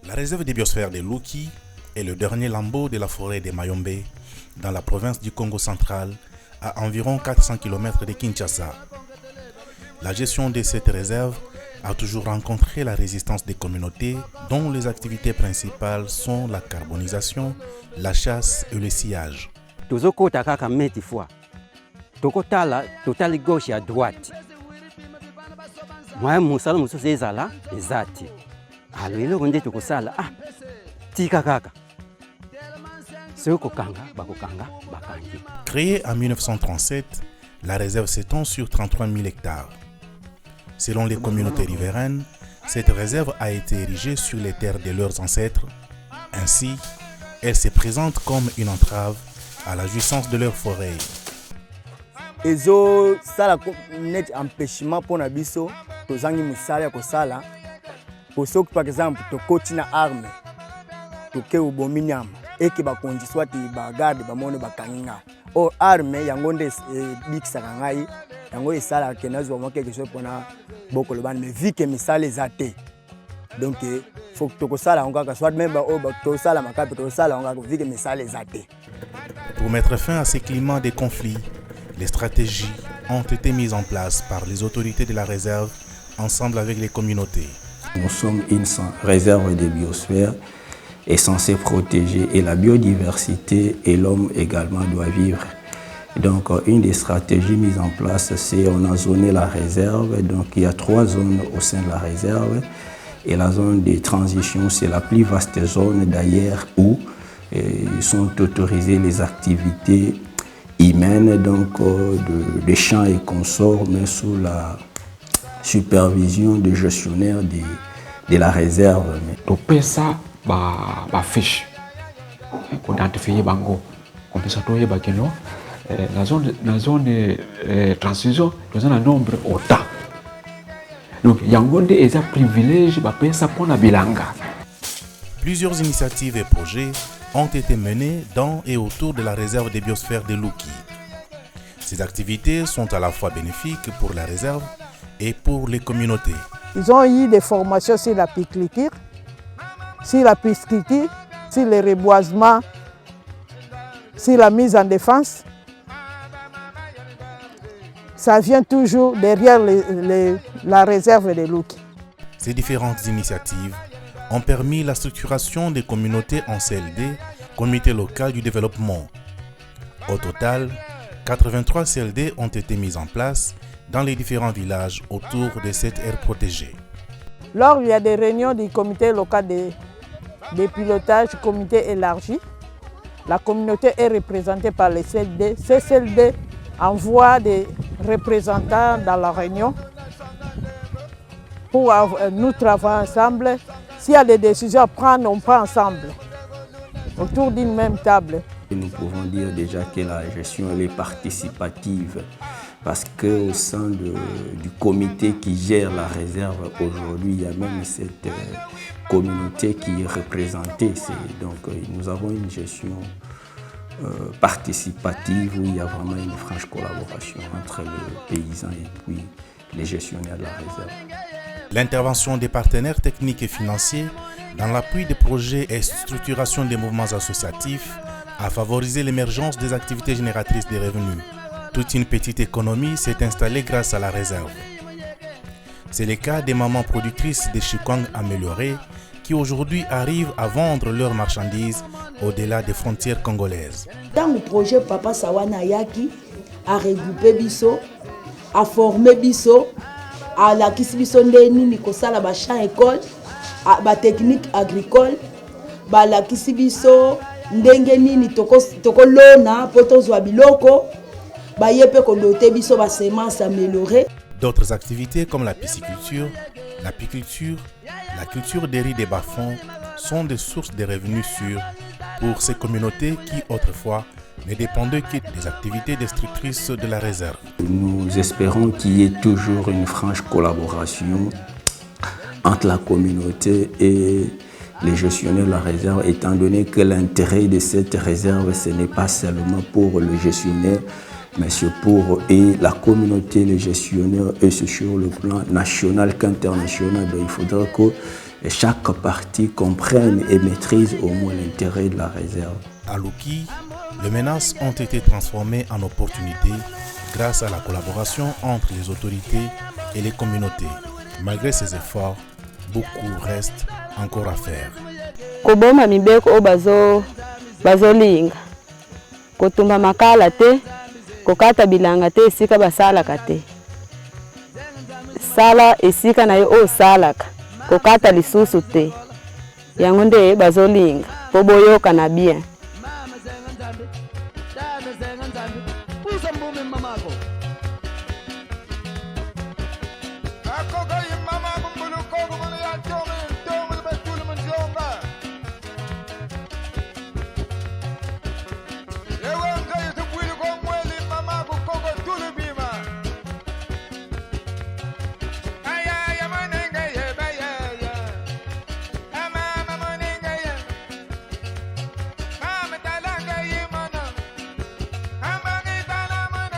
La réserve des biosphères de Luki est le dernier lambeau de la forêt de Mayombe, dans la province du Congo central, à environ 400 km de Kinshasa. La gestion de cette réserve a toujours rencontré la résistance des communautés dont les activités principales sont la carbonisation, la chasse et le sillage. Tozokota kaka meti fois. Tokotala totali gauche à droite. Moi musala mususu ezala ezati. Alors eloko nde tokosala tika kaka. Créée en 1937, la réserve s'étend sur 33 000 hectares. Selon les communautés riveraines, cette réserve a été érigée sur les terres de leurs ancêtres. Ainsi, elle se présente comme une entrave à la jouissance de leurs forêts. Ezo sala net empêchement pour nabiso, tozangi musala ko sala. Pour ceux par exemple tokoti na arme, toke ubominyama. Et qui va conduire soit ba garde ba mone ba kanina o arme yango nde bikisaka ngai yango esala kenazo wa quelque chose pona boko le ban mais vu que misala ezate donc faut que tokosala ngaka soit même ba o ba tosala makape tosala ngaka vu que misala ezate. Pour mettre fin à ces climats de conflits, les stratégies ont été mises en place par les autorités de la réserve ensemble avec les communautés. Nous sommes une réserve de biosphère est censé protéger et la biodiversité et l'homme également doit vivre. Donc une des stratégies mises en place, c'est on a zoné la réserve. Donc il y a 3 zones au sein de la réserve et la zone de transition, c'est la plus vaste zone d'ailleurs où sont autorisées les activités humaines, donc de champs et consorts, mais sous la supervision des gestionnaires de la réserve. Ba fiche ko identifier bango comme ça to yeba keno la zone transition dans un nombre autant donc yangonde est un privilège ba pesa pona bilanga. Plusieurs initiatives et projets ont été menés dans et autour de la réserve des biosphères de Luki. Ces activités sont à la fois bénéfiques pour la réserve et pour les communautés. Ils ont eu des formations sur la pisciculture, sur la pisciculture, sur le reboisement, sur la mise en défense. Ça vient toujours derrière la réserve de Luki. Ces différentes initiatives ont permis la structuration des communautés en CLD, Comité local du développement. Au total, 83 CLD ont été mis en place dans les différents villages autour de cette aire protégée. Lors il y a des réunions du comité local de pilotage, comité élargi, la communauté est représentée par les CLD. Ces CLD envoient des représentants dans la réunion pour nous travailler ensemble. S'il y a des décisions à prendre, on prend ensemble, autour d'une même table. Nous pouvons dire déjà que la gestion elle est participative parce qu'au sein du comité qui gère la réserve aujourd'hui, il y a même cette communauté qui est représentée. Donc nous avons une gestion participative où il y a vraiment une franche collaboration entre le paysan et puis les gestionnaires de la réserve. L'intervention des partenaires techniques et financiers dans l'appui des projets et structuration des mouvements associatifs a favorisé l'émergence des activités génératrices de revenus. Toute une petite économie s'est installée grâce à la réserve. C'est le cas des mamans productrices de chikwang améliorés qui aujourd'hui arrivent à vendre leurs marchandises au-delà des frontières congolaises. Dans le projet Papa Sawana Yaki a regroupé Bisso, a formé Bisso, a la Kissibiso Ndeni Nikosala Bachan école, a technique agricole, la Kissibiso ndenge nini toko lona poto zwa biloko ba yepe ko doter biso ba semences améliorées. D'autres activités comme la pisciculture, l'apiculture, la culture des riz des bas-fonds sont des sources de revenus sûrs pour ces communautés qui autrefois ne dépendaient que des activités destructrices de la réserve. Nous espérons qu'il y ait toujours une franche collaboration entre la communauté et les gestionnaires de la réserve, étant donné que l'intérêt de cette réserve, ce n'est pas seulement pour le gestionnaire, mais c'est pour et la communauté, les gestionnaires, et c'est sur le plan national qu'international. Il faudra que chaque partie comprenne et maîtrise au moins l'intérêt de la réserve. À Luki, les menaces ont été transformées en opportunités grâce à la collaboration entre les autorités et les communautés. Malgré ces efforts, beaucoup reste encore à faire. Koboma mibeko o bazolinga kotumba makala te kokata bilanga te esika basalaka te sala esika na yo o salaka kokata lisusu te yango nde bazolinga po boyoka na bien.